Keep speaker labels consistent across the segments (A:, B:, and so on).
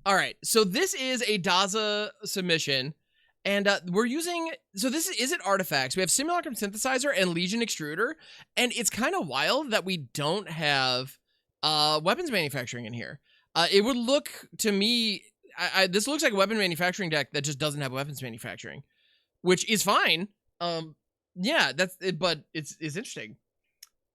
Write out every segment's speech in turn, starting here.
A: All right, so this is a Dazza submission, and we're using, so this is it artifacts. We have Simulacrum Synthesizer and Legion Extruder, and it's kind of wild that we don't have weapons manufacturing in here. It would look, to me, this looks like a weapon manufacturing deck that just doesn't have weapons manufacturing, which is fine. Yeah, that's it, but it's interesting.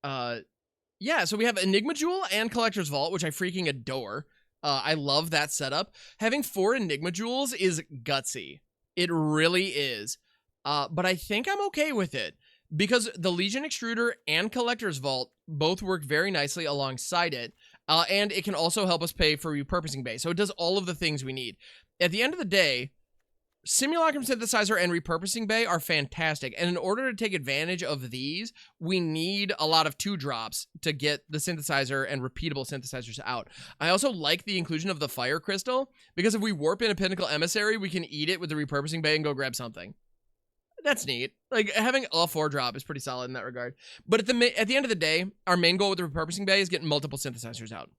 A: Yeah, so we have Enigma Jewel and Collector's Vault, which I freaking adore. I love that setup. Having 4 Enigma Jewels is gutsy. It really is. But I think I'm okay with it because the Legion Extruder and Collector's Vault both work very nicely alongside it. And it can also help us pay for Repurposing Bay. So it does all of the things we need. At the end of the day, Simulacrum Synthesizer and Repurposing Bay are fantastic, and in order to take advantage of these, we need a lot of 2-drops to get the synthesizer and repeatable synthesizers out. I also like the inclusion of the Fire Crystal, because if we warp in a Pinnacle Emissary, we can eat it with the Repurposing Bay and go grab something. That's neat. Like, having a 4-drop is pretty solid in that regard. But at the end of the day, our main goal with the Repurposing Bay is getting multiple synthesizers out.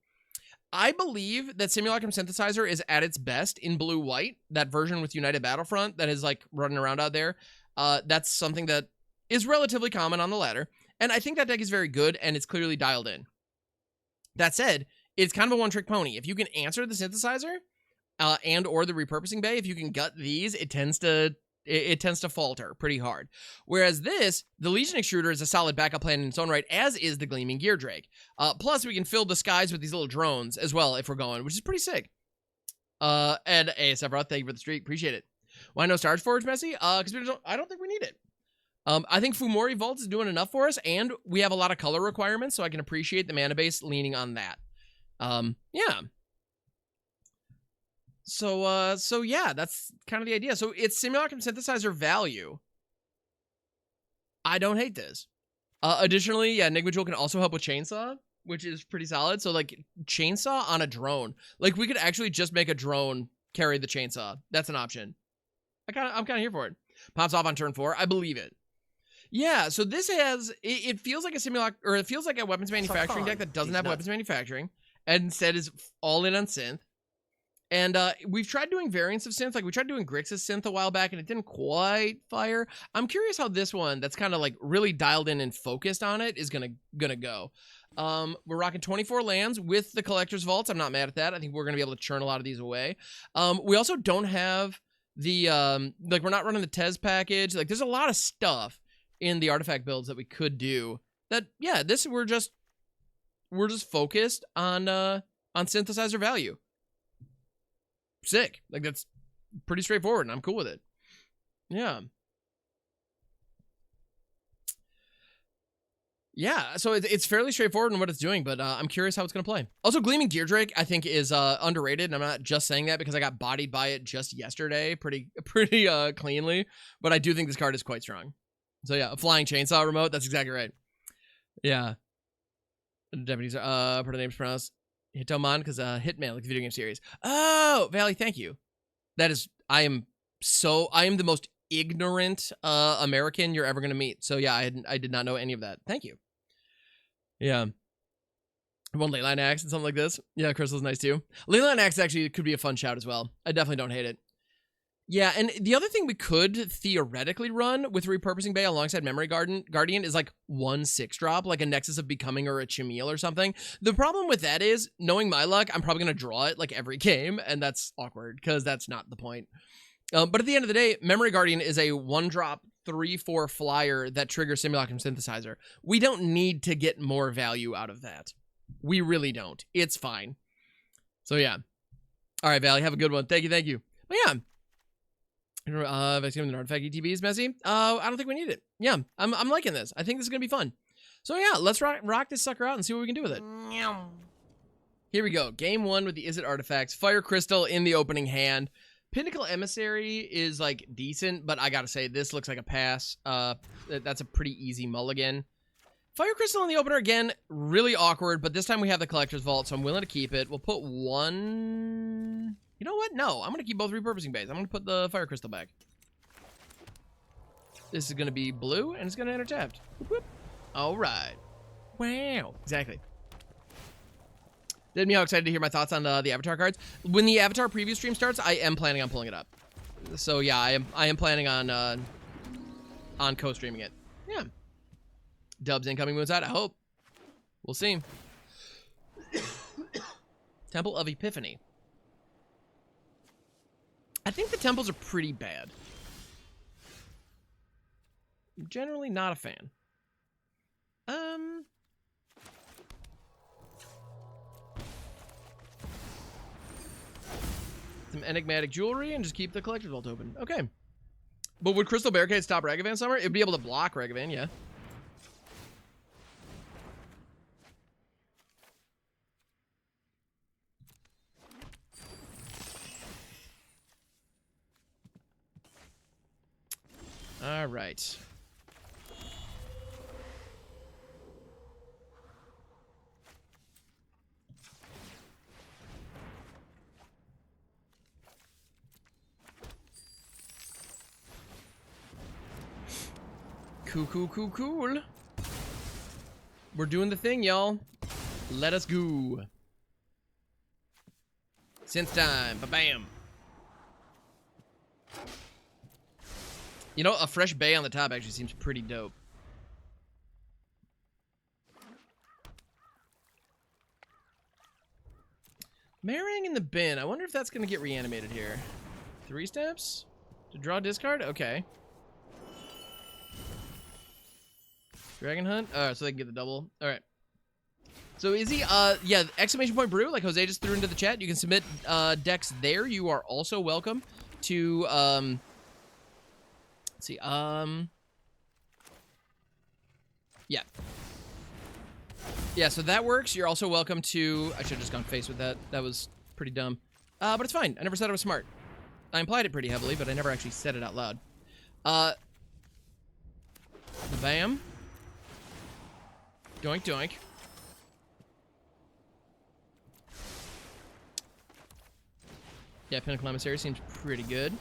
A: I believe that Simulacrum Synthesizer is at its best in blue-white, that version with United Battlefront that is, like, running around out there. That's something that is relatively common on the ladder, and I think that deck is very good, and it's clearly dialed in. That said, it's kind of a one-trick pony. If you can answer the Synthesizer and or the Repurposing Bay, if you can gut these, it tends to falter pretty hard. Whereas this, the Legion Extruder is a solid backup plan in its own right, as is the Gleaming Geardrake. Plus, we can fill the skies with these little drones as well if we're going, which is pretty sick. And ASF Roth, thank you for the streak. Appreciate it. Why no Starch Forge, Messi? Because I don't think we need it. I think Fomori Vault is doing enough for us, and we have a lot of color requirements, so I can appreciate the mana base leaning on that. Yeah. So yeah, that's kind of the idea. So it's Simulacrum Synthesizer value. I don't hate this. Additionally, yeah, Enigma Jewel can also help with Chainsaw, which is pretty solid. So, like, Chainsaw on a drone. Like, we could actually just make a drone carry the Chainsaw. That's an option. I'm kind of here for it. Pops off on turn 4. I believe it. Yeah, so this has, it feels like a or it feels like a weapons manufacturing deck that doesn't have weapons manufacturing, and instead is all in on synth. And we've tried doing variants of synth. Like, we tried doing Grixis synth a while back, and it didn't quite fire. I'm curious how this one, that's kind of, like, really dialed in and focused on it, is gonna go. We're rocking 24 lands with the Collector's Vaults. I'm not mad at that. I think we're going to be able to churn a lot of these away. We also don't have the, like, we're not running the Tez package. Like, there's a lot of stuff in the artifact builds that we could do that, yeah, this, we're just focused on synthesizer value. Sick. Like, that's pretty straightforward, and I'm cool with it. Yeah. Yeah, so it's fairly straightforward in what it's doing, but I'm curious how it's going to play. Also, Gleaming Geardrake, I think, is underrated, and I'm not just saying that because I got bodied by it just yesterday pretty cleanly, but I do think this card is quite strong. So yeah, a flying chainsaw remote, that's exactly right. Yeah. Deputies, per the name's pronounced Hiットマン, because Hitman, like the video game series. Oh, Valley, thank you. That is, I am the most ignorant American you're ever going to meet. So yeah, I did not know any of that. Thank you. Yeah. One Leyline Axe and something like this. Yeah, Crystal's nice too. Leyline Axe actually could be a fun shout as well. I definitely don't hate it. Yeah, and the other thing we could theoretically run with Repurposing Bay alongside Memory Guardian is like 1 6-drop, like a Nexus of Becoming or a Chimil or something. The problem with that is, knowing my luck, I'm probably going to draw it like every game, and that's awkward because that's not the point. But at the end of the day, Memory Guardian is a 1-drop 3/4 flyer that triggers Simulacrum Synthesizer. We don't need to get more value out of that. We really don't. It's fine. So yeah. All right, Valley, have a good one. Thank you. But yeah. Vaccine with an artifact ETB is messy. I don't think we need it. Yeah, I'm liking this. I think this is gonna be fun. So yeah, let's rock this sucker out and see what we can do with it. Here we go. Game 1 with the Izzet artifacts. Fire Crystal in the opening hand. Pinnacle Emissary is like decent, but I gotta say this looks like a pass. That's a pretty easy mulligan. Fire Crystal in the opener again, really awkward, but this time we have the Collector's Vault, so I'm willing to keep it. We'll put one. You know what? No, I'm going to keep both Repurposing Bays. I'm going to put the Fire Crystal back. This is going to be blue, and it's going to enter tapped. Whoop, whoop. All right. Wow. Exactly. Did me how excited to hear my thoughts on the Avatar cards. When the Avatar preview stream starts, I am planning on pulling it up. So yeah, I am planning on co-streaming it. Yeah. Dubs incoming moonside, I hope. We'll see. Temple of Epiphany. I think the temples are pretty bad. I'm generally not a fan. Some enigmatic jewelry and just keep the collector's vault open. Okay. But would Crystal Barricade stop Ragavan Summer? It'd be able to block Ragavan, yeah. All right. Cool. We're doing the thing, y'all. Let us go. Synth time. Ba-bam. You know, a fresh bay on the top actually seems pretty dope. Marrying in the bin. I wonder if that's going to get reanimated here. 3 steps? To draw discard? Okay. Dragon Hunt? So they can get the double. Alright. So is he, yeah, exclamation point brew, like Jose just threw into the chat. You can submit decks there. You are also welcome to, let's see, yeah. Yeah, so that works. You're also welcome to, I should have just gone face with that. That was pretty dumb. But it's fine. I never said I was smart. I implied it pretty heavily, but I never actually said it out loud. Bam. Doink, doink. Yeah, Pinnacle Emissary seems pretty good.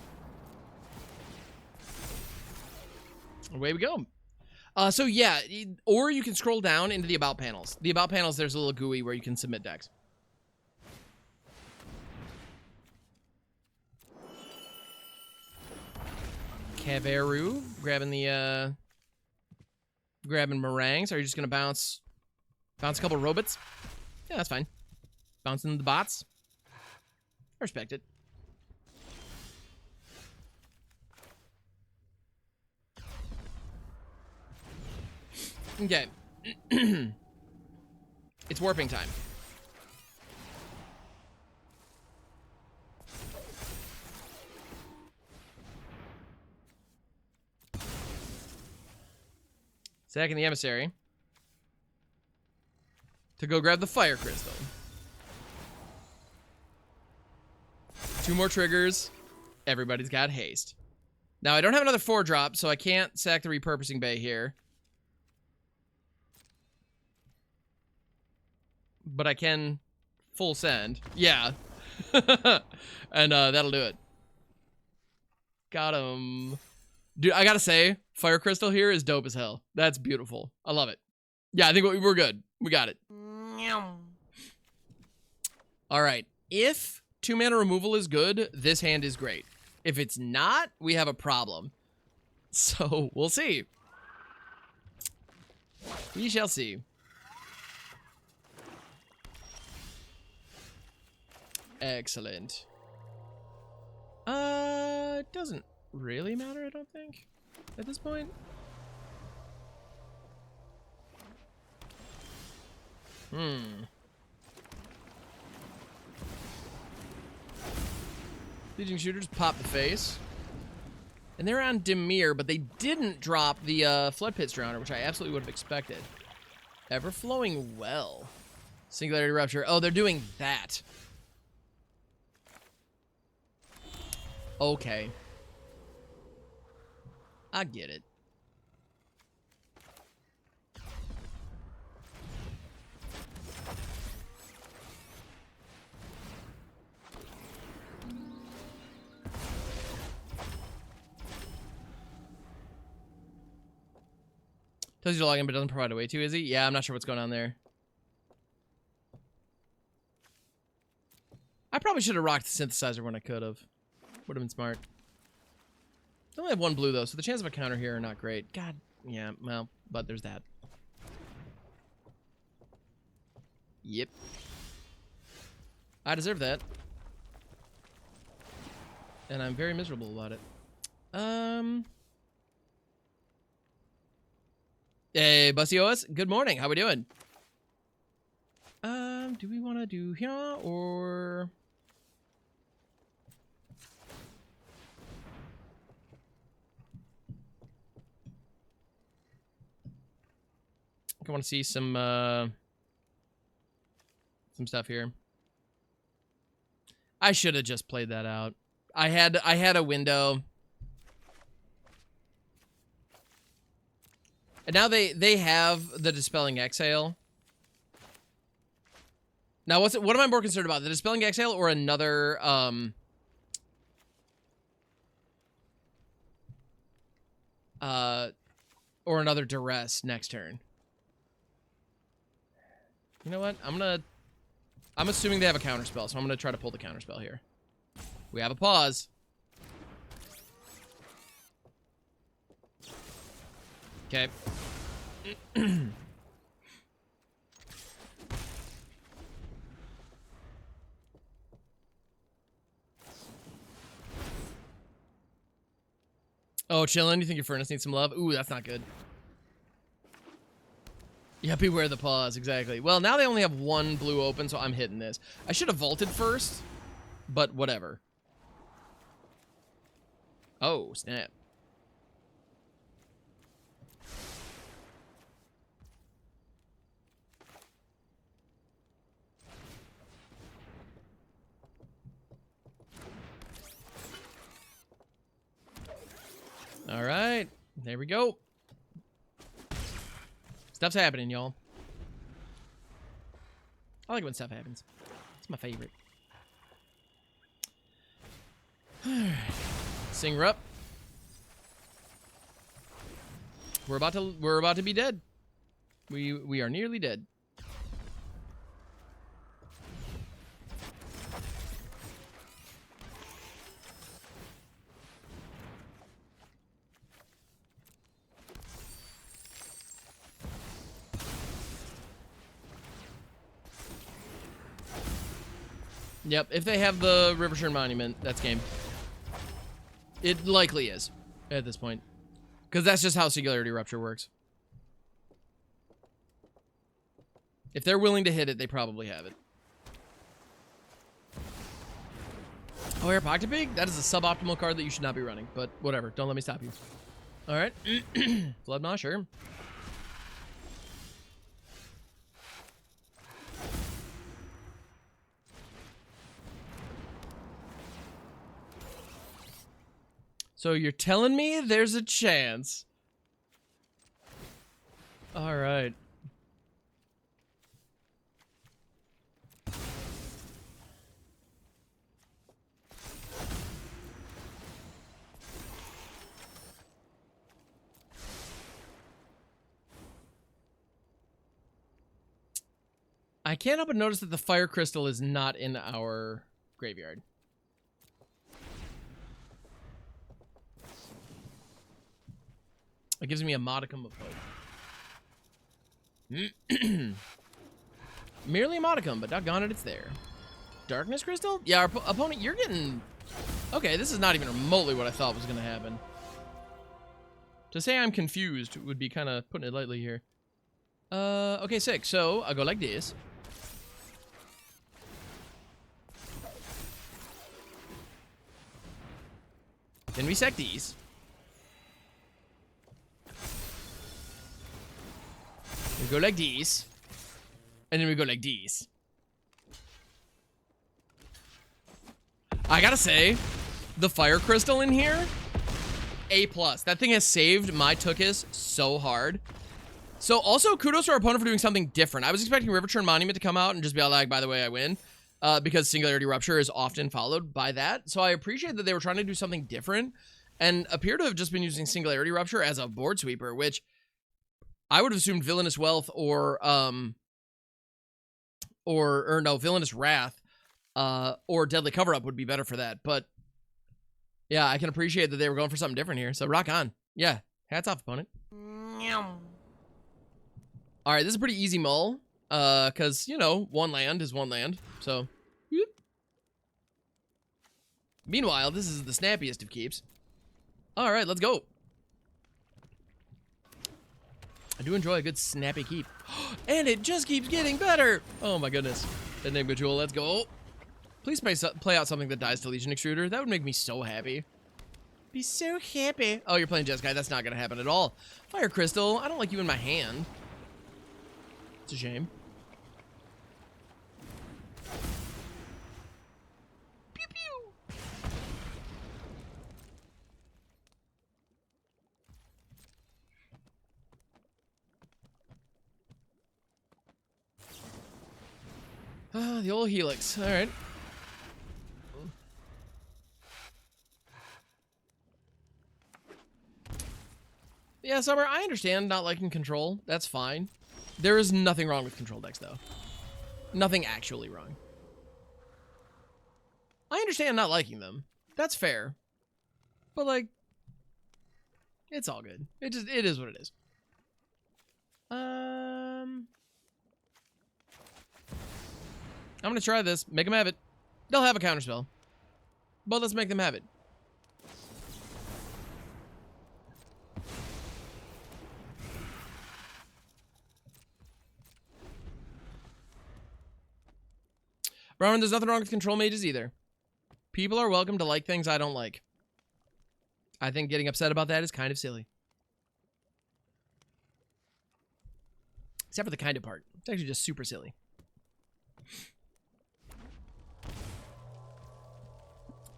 A: Away we go. So yeah, or you can scroll down into the About panels. The About panels, there's a little GUI where you can submit decks. Caveru, grabbing the, grabbing meringues. Are you just gonna bounce a couple robots? Yeah, that's fine. Bouncing the bots. I respect it. Okay. It's warping time. Sacking the Emissary to go grab the Fire Crystal. 2 more triggers. Everybody's got haste. Now, I don't have another 4-drop, so I can't sack the Repurposing Bay here. But I can full send. Yeah. And that'll do it. Got him. Dude, I gotta say, Fire Crystal here is dope as hell. That's beautiful. I love it. Yeah, I think we're good. We got it. Alright. If 2-mana removal is good, this hand is great. If it's not, we have a problem. So, we'll see. We shall see. Excellent. It doesn't really matter, I don't think, at this point. Legion Extruders pop the face. And they're on Dimir, but they didn't drop the Flood Pit Drowner, which I absolutely would have expected. Ever-flowing well. Singularity Rupture. Oh, they're doing that. Okay. I get it. Tells you to log in, but doesn't provide a way to, is he? Yeah, I'm not sure what's going on there. probably should have rocked the synthesizer when I could have. Would have been smart. I only have one blue, though, so the chance of a counter here are not great. God, yeah, well, but there's that. Yep. I deserve that. And I'm very miserable about it. Hey, Bussy OS, good morning. How we doing? Do we want to do here or... I want to see some stuff here. I should have just played that out. I had a window. And now they have the Dispelling Exhale. Now what am I more concerned about? The Dispelling Exhale or another Duress next turn? You know what? I'm assuming they have a counterspell, so I'm gonna try to pull the counterspell here. We have a pause. Okay. Oh, chillin'. You think your furnace needs some love? Ooh, that's not good. Yeah, beware the pause, exactly. Well, now they only have one blue open, so I'm hitting this. I should have vaulted first, but whatever. Oh, snap. All right, there we go. Stuff's happening, y'all. I like when stuff happens. It's my favorite. Singer up. We're about to be dead. We are nearly dead. Yep, if they have the Riverpyre Monument, that's game. It likely is, at this point. Because that's just how Singularity Rupture works. If they're willing to hit it, they probably have it. Oh, Air Pocket Pig? That is a suboptimal card that you should not be running. But whatever, don't let me stop you. Alright. Floodmaw, sure. So you're telling me there's a chance. All right. I can't help but notice that the fire crystal is not in our graveyard. It gives me a modicum of hope. Merely a modicum, but doggone it, it's there. Darkness Crystal? Yeah, our opponent, you're getting... Okay, this is not even remotely what I thought was going to happen. To say I'm confused would be kind of putting it lightly here. Okay, sick. So, I'll go like this. Then we sack these. We go like these. And then we go like these. I gotta say, the fire crystal in here, A+. That thing has saved my Tookus so hard. So also, kudos to our opponent for doing something different. I was expecting Riverpyre Monument to come out and just be like, by the way, I win. Because Singularity Rupture is often followed by that. So I appreciate that they were trying to do something different and appear to have just been using Singularity Rupture as a board sweeper, which I would have assumed Villainous Wealth or no, Villainous Wrath Or Deadly Cover-Up would be better for that. But yeah, I can appreciate that they were going for something different here. So rock on. Yeah, hats off, opponent. All right, this is a pretty easy mull. Because, you know, one land is one land. So, whoop. Meanwhile, this is the snappiest of keeps. All right, let's go. I do enjoy a good snappy keep. And it just keeps getting better. Oh my goodness. Enigma Jewel, let's go. Please play out something that dies to Legion Extruder. That would make me so happy. Be so happy. Oh, you're playing Jeskai. That's not going to happen at all. Fire Crystal. I don't like you in my hand. It's a shame. Pew pew. Ah, the old Helix. All right. Yeah, Summer, I understand not liking control. That's fine. There is nothing wrong with control decks, though. Nothing actually wrong. I understand not liking them. That's fair. But, like, it's all good. It is what it is. I'm gonna try this. Make them have it. They'll have a counterspell. But let's make them have it. Rowan, there's nothing wrong with control mages either. People are welcome to like things I don't like. I think getting upset about that is kind of silly. Except for the kind of part. It's actually just super silly.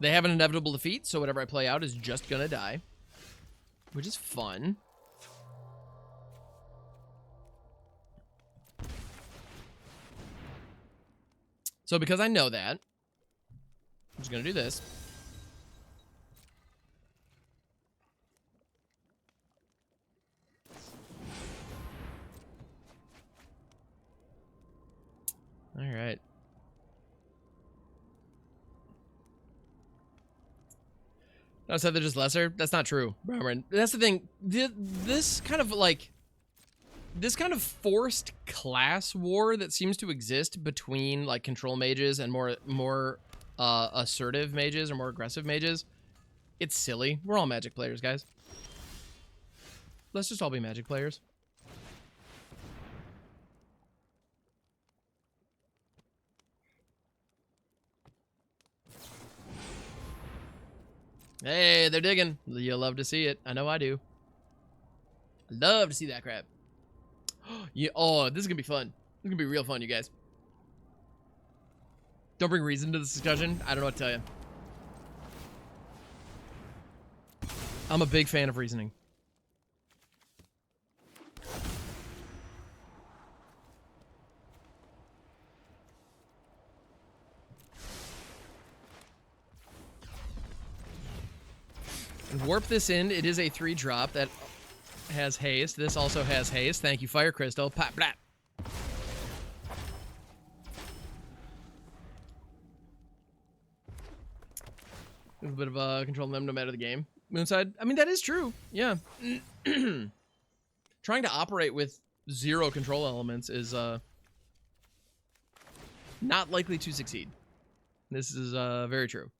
A: They have an inevitable defeat, so whatever I play out is just gonna die. Which is fun. So because I know that, I'm just gonna do this. All right. I said they're just lesser. That's not true, Brahman. That's the thing. This kind of forced class war that seems to exist between like control mages and more assertive mages or more aggressive mages. It's silly. We're all Magic players, guys. Let's just all be Magic players. Hey, they're digging. You'll love to see it. I know I do. Love to see that crap. Yeah, oh, this is gonna be fun. This is gonna be real fun, you guys. Don't bring reason to this discussion. I don't know what to tell you. I'm a big fan of reasoning. And warp this in. It is a 3-drop that has haste. This also has haste. Thank you, Fire Crystal. Pop, blah. A little bit of control them no matter the game. Moonside. I mean, that is true. Yeah. Trying to operate with 0 control elements is not likely to succeed. This is very true.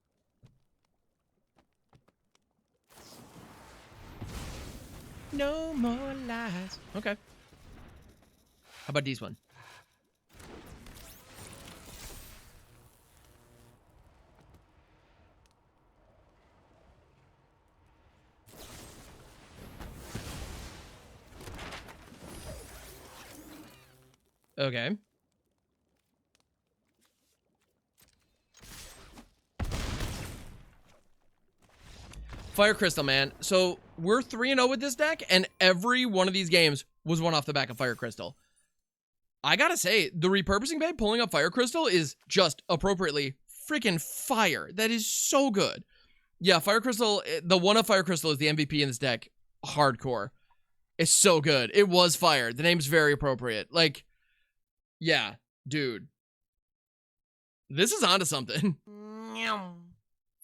A: No more lies. Okay. How about this one? Okay. Fire Crystal, man. So we're 3-0 with this deck, and every one of these games was won off the back of Fire Crystal. I gotta say, the Repurposing Bay pulling up Fire Crystal is just appropriately freaking fire. That is so good. Yeah, Fire Crystal, the one of Fire Crystal is the MVP in this deck. Hardcore. It's so good. It was fire. The name's very appropriate. Like, yeah, dude. This is onto something.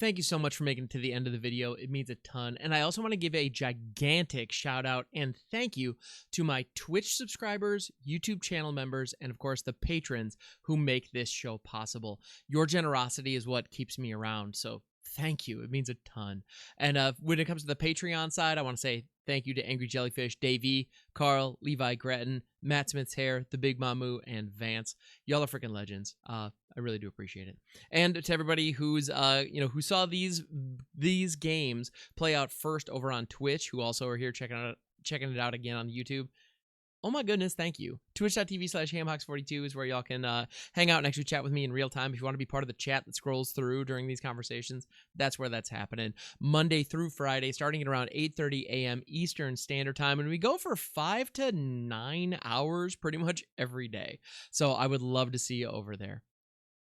B: Thank you so much for making it to the end of the video. It means a ton. And I also want to give a gigantic shout out and thank you to my Twitch subscribers, YouTube channel members, and of course the patrons who make this show possible. Your generosity is what keeps me around, so thank you. It means a ton. And when it comes to the Patreon side, I want to say thank you to Angry Jellyfish, Davey, Carl, Levi Gretton, Matt Smith's Hair, The Big Mamu, and Vance. Y'all are freaking legends. I really do appreciate it. And to everybody who's who saw these games play out first over on Twitch, who also are here checking it out again on YouTube. Oh my goodness, thank you. Twitch.tv/hamhawks42 is where y'all can hang out and actually chat with me in real time. If you want to be part of the chat that scrolls through during these conversations, that's where that's happening. Monday through Friday, starting at around 8:30 a.m. Eastern Standard Time. And we go for 5 to 9 hours pretty much every day. So I would love to see you over there.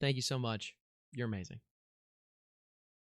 B: Thank you so much. You're amazing.